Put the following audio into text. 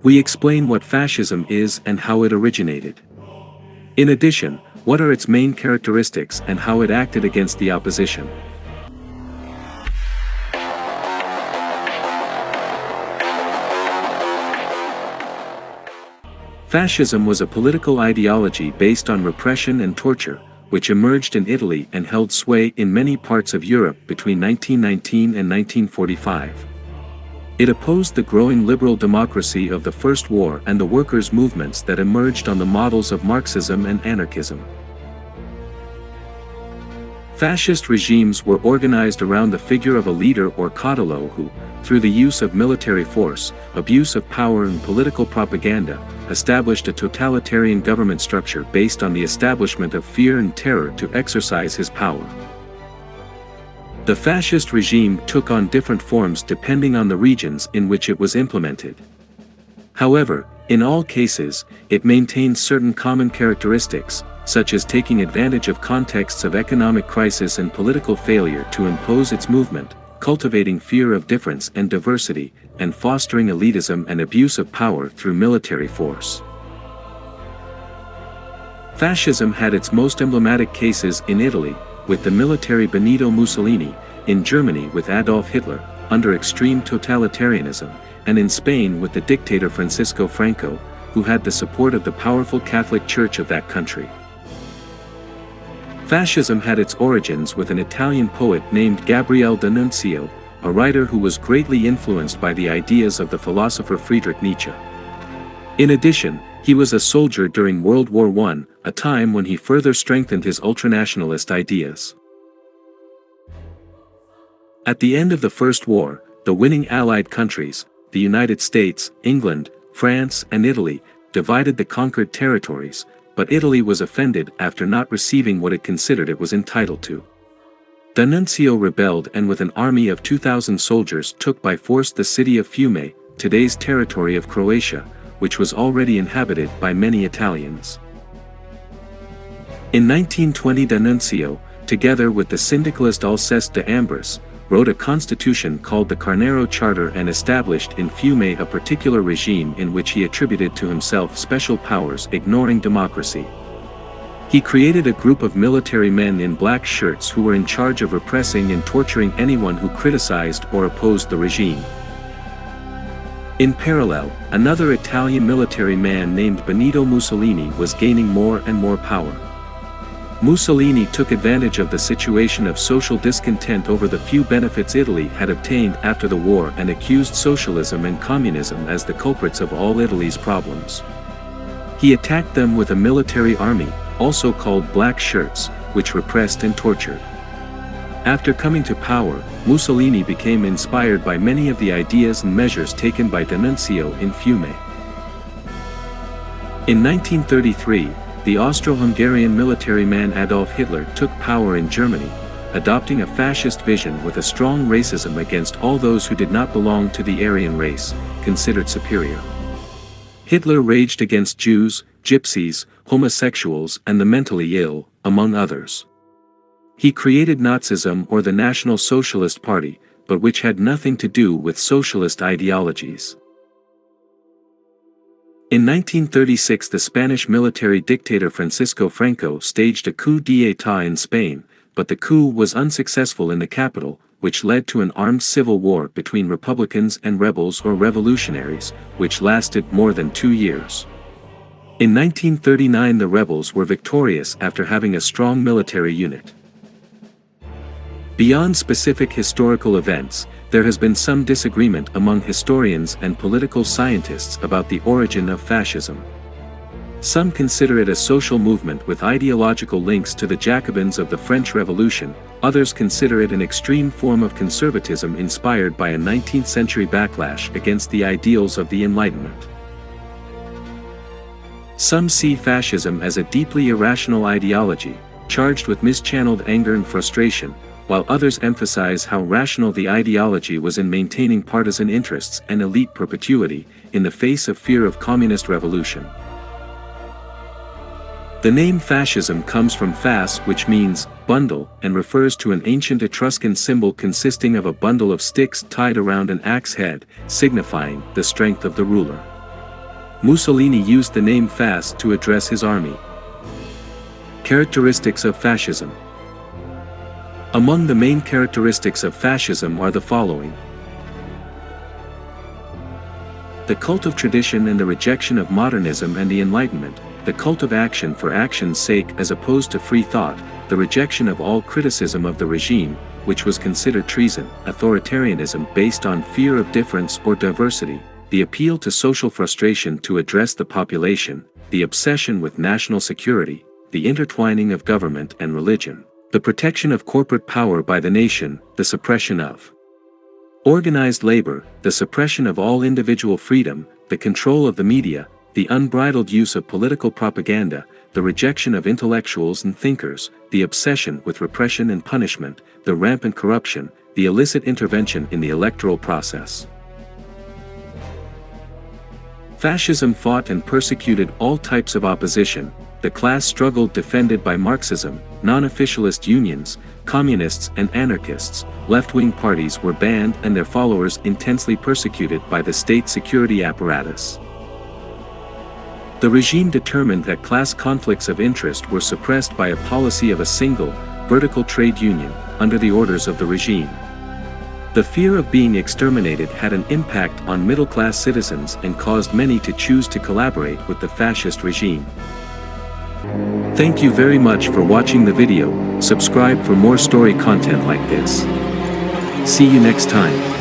We explain what fascism is and how it originated. In addition, what are its main characteristics and how it acted against the opposition. Fascism was a political ideology based on repression and torture, which emerged in Italy and held sway in many parts of Europe between 1919 and 1945. It opposed the growing liberal democracy of the First War and the workers' movements that emerged on the models of Marxism and anarchism. Fascist regimes were organized around the figure of a leader or caudillo who, through the use of military force, abuse of power and political propaganda, established a totalitarian government structure based on the establishment of fear and terror to exercise his power. The fascist regime took on different forms depending on the regions in which it was implemented. However, in all cases, it maintained certain common characteristics, such as taking advantage of contexts of economic crisis and political failure to impose its movement, cultivating fear of difference and diversity, and fostering elitism and abuse of power through military force. Fascism had its most emblematic cases in Italy, with the military Benito Mussolini, in Germany with Adolf Hitler, under extreme totalitarianism, and in Spain with the dictator Francisco Franco, who had the support of the powerful Catholic Church of that country. Fascism had its origins with an Italian poet named Gabriele D'Annunzio, a writer who was greatly influenced by the ideas of the philosopher Friedrich Nietzsche. In addition, he was a soldier during World War I, a time when he further strengthened his ultranationalist ideas. At the end of the First War, the winning Allied countries, the United States, England, France, and Italy, divided the conquered territories, but Italy was offended after not receiving what it considered it was entitled to. D'Annunzio rebelled and with an army of 2,000 soldiers took by force the city of Fiume, today's territory of Croatia, which was already inhabited by many Italians. In 1920 D'Annunzio, together with the syndicalist Alceste de Ambris, wrote a constitution called the Carnero Charter and established in Fiume a particular regime in which he attributed to himself special powers ignoring democracy. He created a group of military men in black shirts who were in charge of repressing and torturing anyone who criticized or opposed the regime. In parallel, another Italian military man named Benito Mussolini was gaining more and more power. Mussolini took advantage of the situation of social discontent over the few benefits Italy had obtained after the war and accused socialism and communism as the culprits of all Italy's problems. He attacked them with a military army, also called Black Shirts, which repressed and tortured. After coming to power, Mussolini became inspired by many of the ideas and measures taken by D'Annunzio in Fiume. In 1933, the Austro-Hungarian military man Adolf Hitler took power in Germany, adopting a fascist vision with a strong racism against all those who did not belong to the Aryan race, considered superior. Hitler raged against Jews, gypsies, homosexuals and the mentally ill, among others. He created Nazism or the National Socialist Party, but which had nothing to do with socialist ideologies. In 1936 the Spanish military dictator Francisco Franco staged a coup d'état in Spain, but the coup was unsuccessful in the capital, which led to an armed civil war between republicans and rebels or revolutionaries, which lasted more than 2 years. In 1939 the rebels were victorious after having a strong military unit. Beyond specific historical events, there has been some disagreement among historians and political scientists about the origin of fascism. Some consider it a social movement with ideological links to the Jacobins of the French Revolution, others consider it an extreme form of conservatism inspired by a 19th-century backlash against the ideals of the Enlightenment. Some see fascism as a deeply irrational ideology, charged with mischanneled anger and frustration, while others emphasize how rational the ideology was in maintaining partisan interests and elite perpetuity, in the face of fear of communist revolution. The name fascism comes from fas, which means bundle, and refers to an ancient Etruscan symbol consisting of a bundle of sticks tied around an axe head, signifying the strength of the ruler. Mussolini used the name Fas to address his army. Characteristics of fascism. Among the main characteristics of fascism are the following. The cult of tradition and the rejection of modernism and the Enlightenment, the cult of action for action's sake as opposed to free thought, the rejection of all criticism of the regime, which was considered treason, authoritarianism based on fear of difference or diversity, the appeal to social frustration to address the population, the obsession with national security, the intertwining of government and religion, the protection of corporate power by the nation, the suppression of organized labor, the suppression of all individual freedom, the control of the media, the unbridled use of political propaganda, the rejection of intellectuals and thinkers, the obsession with repression and punishment, the rampant corruption, the illicit intervention in the electoral process. Fascism fought and persecuted all types of opposition. The class struggle defended by Marxism, non-officialist unions, communists and anarchists, left-wing parties were banned and their followers intensely persecuted by the state security apparatus. The regime determined that class conflicts of interest were suppressed by a policy of a single, vertical trade union, under the orders of the regime. The fear of being exterminated had an impact on middle-class citizens and caused many to choose to collaborate with the fascist regime. Thank you very much for watching the video. Subscribe for more story content like this. See you next time.